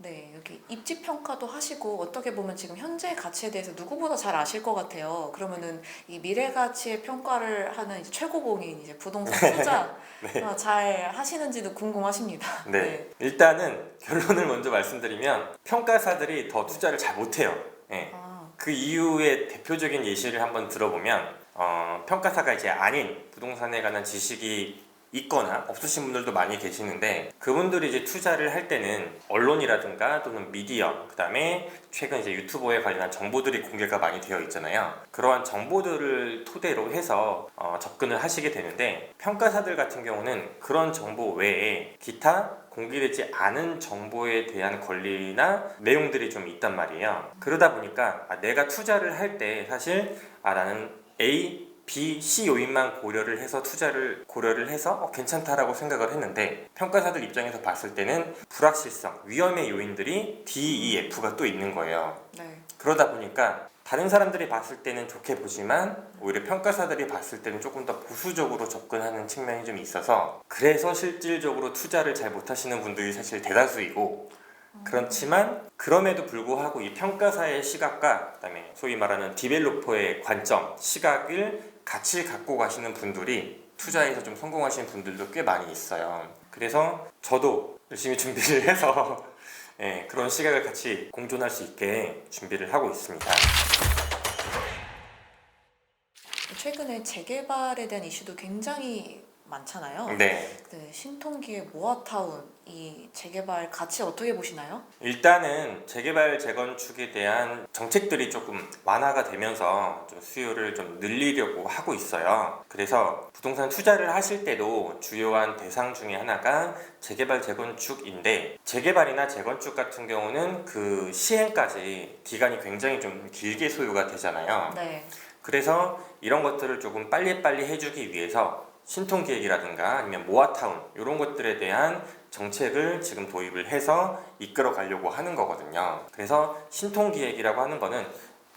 네, 여기 입지 평가도 하시고 어떻게 보면 지금 현재 가치에 대해서 누구보다 잘 아실 것 같아요. 그러면은 이 미래 가치의 평가를 하는 이제 최고봉인 이제 부동산 투자 네. 잘 하시는지도 궁금하십니다. 네. 일단은 결론을 먼저 말씀드리면 평가사들이 더 투자를 잘 못해요. 네. 아, 그 이유의 대표적인 예시를 한번 들어보면 평가사가 이제 아닌 부동산에 관한 지식이 있거나 없으신 분들도 많이 계시는데 그분들이 이제 투자를 할 때는 언론이라든가 또는 미디어 그다음에 최근 이제 유튜버에 관련한 정보들이 공개가 많이 되어 있잖아요. 그러한 정보들을 토대로 해서 접근을 하시게 되는데 평가사들 같은 경우는 그런 정보 외에 기타 공개되지 않은 정보에 대한 권리나 내용들이 좀 있단 말이에요. 그러다 보니까 내가 투자를 할 때 사실 나는 A, B, C 요인만 고려를 해서 투자를 고려를 해서 괜찮다라고 생각을 했는데 평가사들 입장에서 봤을 때는 불확실성, 위험의 요인들이 D, E, F가 또 있는 거예요. 네. 그러다 보니까 다른 사람들이 봤을 때는 좋게 보지만 오히려 평가사들이 봤을 때는 조금 더 보수적으로 접근하는 측면이 좀 있어서 그래서 실질적으로 투자를 잘 못하시는 분들이 사실 대다수이고 그렇지만 그럼에도 불구하고 이 평가사의 시각과 그다음에 소위 말하는 디벨로퍼의 관점, 시각을 같이 갖고 가시는 분들이 투자에서 좀 성공하시는 분들도 꽤 많이 있어요. 그래서 저도 열심히 준비를 해서 그런 시각을 같이 공존할 수 있게 준비를 하고 있습니다. 최근에 재개발에 대한 이슈도 굉장히 많잖아요. 네. 네, 신통기의 모아타운 이 재개발 가치 어떻게 보시나요? 일단은 재개발 재건축에 대한 정책들이 조금 완화가 되면서 좀 수요를 좀 늘리려고 하고 있어요. 그래서 부동산 투자를 하실 때도 주요한 대상 중에 하나가 재개발 재건축인데 재개발이나 재건축 같은 경우는 그 시행까지 기간이 굉장히 좀 길게 소요가 되잖아요. 네. 그래서 이런 것들을 조금 빨리빨리 해주기 위해서 신통기획이라든가 아니면 모아타운 이런 것들에 대한 정책을 지금 도입을 해서 이끌어 가려고 하는 거거든요. 그래서 신통기획이라고 하는 거는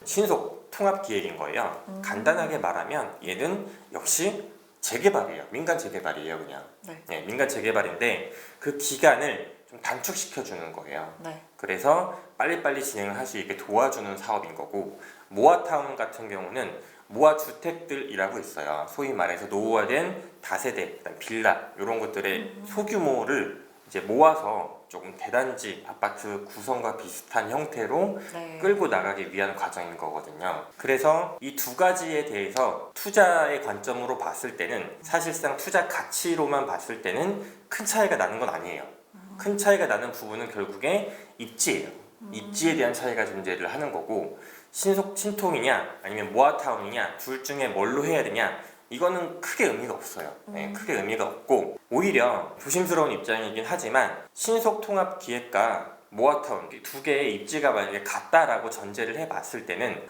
신속 통합기획인 거예요. 간단하게 말하면 얘는 역시 재개발이에요. 민간 재개발이에요, 그냥. 네. 민간 재개발인데 그 기간을 좀 단축시켜 주는 거예요. 네. 그래서 빨리빨리 진행을 할 수 있게 도와주는 사업인 거고 모아타운 같은 경우는 모아주택들이라고 있어요. 소위 말해서 노후화된 다세대, 그다음 빌라 이런 것들의 소규모를 이제 모아서 조금 대단지 아파트 구성과 비슷한 형태로 네. 끌고 나가기 위한 과정인 거거든요. 그래서 이 두 가지에 대해서 투자의 관점으로 봤을 때는 사실상 투자 가치로만 봤을 때는 큰 차이가 나는 건 아니에요. 큰 차이가 나는 부분은 결국에 입지예요. 입지에 대한 차이가 존재를 하는 거고 신통이냐 아니면 모아타운이냐 둘 중에 뭘로 해야 되냐 이거는 크게 의미가 없어요. 크게 의미가 없고 오히려 조심스러운 입장이긴 하지만 신속통합기획과 모아타운 두 개의 입지가 만약에 같다라고 전제를 해봤을 때는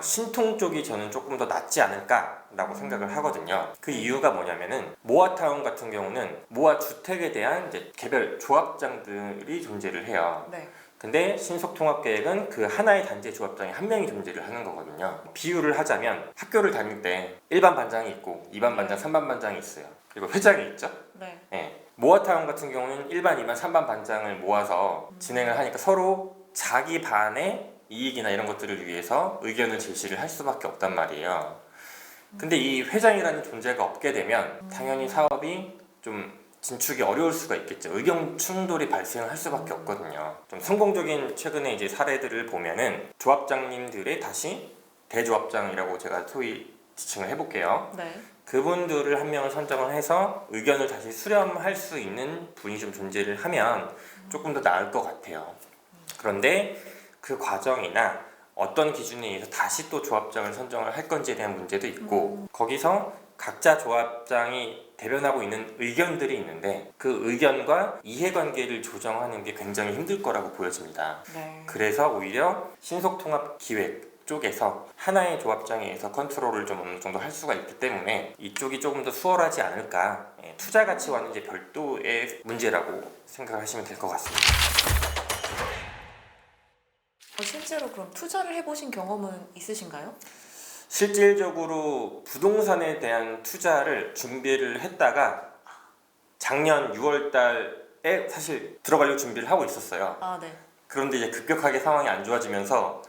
신통 쪽이 저는 조금 더 낫지 않을까라고 생각을 하거든요. 그 이유가 뭐냐면은 모아타운 같은 경우는 모아주택에 대한 이제 개별 조합장들이 존재를 해요. 네. 근데 신속통합계획은 그 하나의 단지 조합장이 한 명이 존재를 하는 거거든요. 비유를 하자면 학교를 다닐 때 1반 반장이 있고 2반 반장, 3반 반장이 있어요. 그리고 회장이 있죠. 네. 모아타운 같은 경우는 1반, 2반, 3반 반장을 모아서 진행을 하니까 서로 자기 반의 이익이나 이런 것들을 위해서 의견을 제시를 할 수밖에 없단 말이에요. 근데 이 회장이라는 존재가 없게 되면 당연히 사업이 좀 진축이 어려울 수가 있겠죠. 의견 충돌이 발생할 수밖에 없거든요. 좀 성공적인 최근에 이제 사례들을 보면은 조합장님들의 다시 대조합장이라고 제가 소위 지칭을 해볼게요. 네. 그분들을 한 명을 선정을 해서 의견을 다시 수렴할 수 있는 분이 좀 존재를 하면 조금 더 나을 것 같아요. 그런데 그 과정이나 어떤 기준에 의해서 다시 또 조합장을 선정을 할 건지에 대한 문제도 있고 거기서 각자 조합장이 대변하고 있는 의견들이 있는데 그 의견과 이해관계를 조정하는 게 굉장히 힘들 거라고 보여집니다. 네. 그래서 오히려 신속통합기획 쪽에서 하나의 조합장에 의해서 컨트롤을 좀 어느 정도 할 수가 있기 때문에 이쪽이 조금 더 수월하지 않을까. 투자 가치와는 이제 별도의 문제라고 생각하시면 될 것 같습니다. 실제로 그럼 투자를 해보신 경험은 있으신가요? 실질적으로 부동산에 대한 투자를 준비를 했다가 작년 6월 달에 사실 들어가려고 준비를 하고 있었어요. 네. 그런데 이제 급격하게 상황이 안 좋아지면서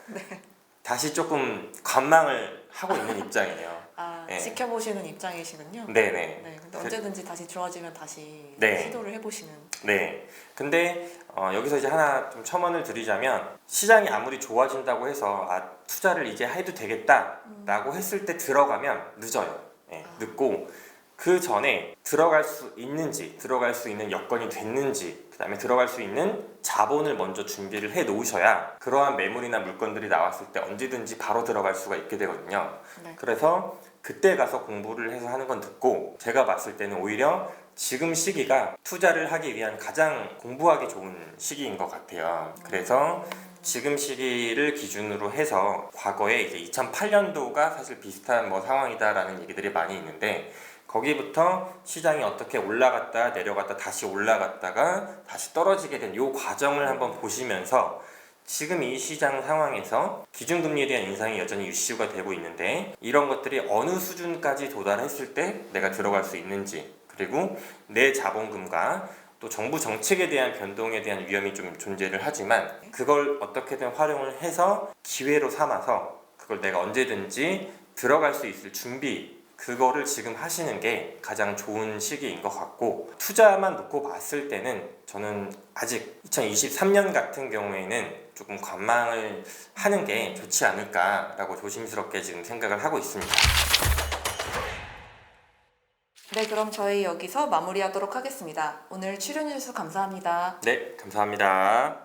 다시 조금 관망을 하고 있는 입장이에요. 네. 지켜보시는 입장이시군요. 네네. 네, 근데 언제든지 다시 좋아지면 다시 네. 시도를 해보시는. 네. 근데 여기서 이제 하나 좀 첨언을 드리자면 시장이 아무리 좋아진다고 해서 투자를 이제 해도 되겠다라고 했을 때 들어가면 늦어요. 네, 늦고 그 전에 들어갈 수 있는지, 들어갈 수 있는 여건이 됐는지, 그 다음에 들어갈 수 있는 자본을 먼저 준비를 해 놓으셔야 그러한 매물이나 물건들이 나왔을 때 언제든지 바로 들어갈 수가 있게 되거든요. 네. 그래서 그때 가서 공부를 해서 하는 건 듣고, 제가 봤을 때는 오히려 지금 시기가 투자를 하기 위한 가장 공부하기 좋은 시기인 것 같아요. 그래서 지금 시기를 기준으로 해서 과거에 이제 2008년도가 사실 비슷한 상황이다라는 얘기들이 많이 있는데, 거기부터 시장이 어떻게 올라갔다 내려갔다 다시 올라갔다가 다시 떨어지게 된 이 과정을 한번 보시면서 지금 이 시장 상황에서 기준금리에 대한 인상이 여전히 이슈가 되고 있는데, 이런 것들이 어느 수준까지 도달했을 때 내가 들어갈 수 있는지, 그리고 내 자본금과 또 정부 정책에 대한 변동에 대한 위험이 좀 존재를 하지만 그걸 어떻게든 활용을 해서 기회로 삼아서 그걸 내가 언제든지 들어갈 수 있을 준비, 그거를 지금 하시는 게 가장 좋은 시기인 것 같고, 투자만 놓고 봤을 때는 저는 아직 2023년 같은 경우에는 조금 관망을 하는 게 좋지 않을까라고 조심스럽게 지금 생각을 하고 있습니다. 네, 그럼 저희 여기서 마무리하도록 하겠습니다. 오늘 출연해주셔서 감사합니다. 네, 감사합니다.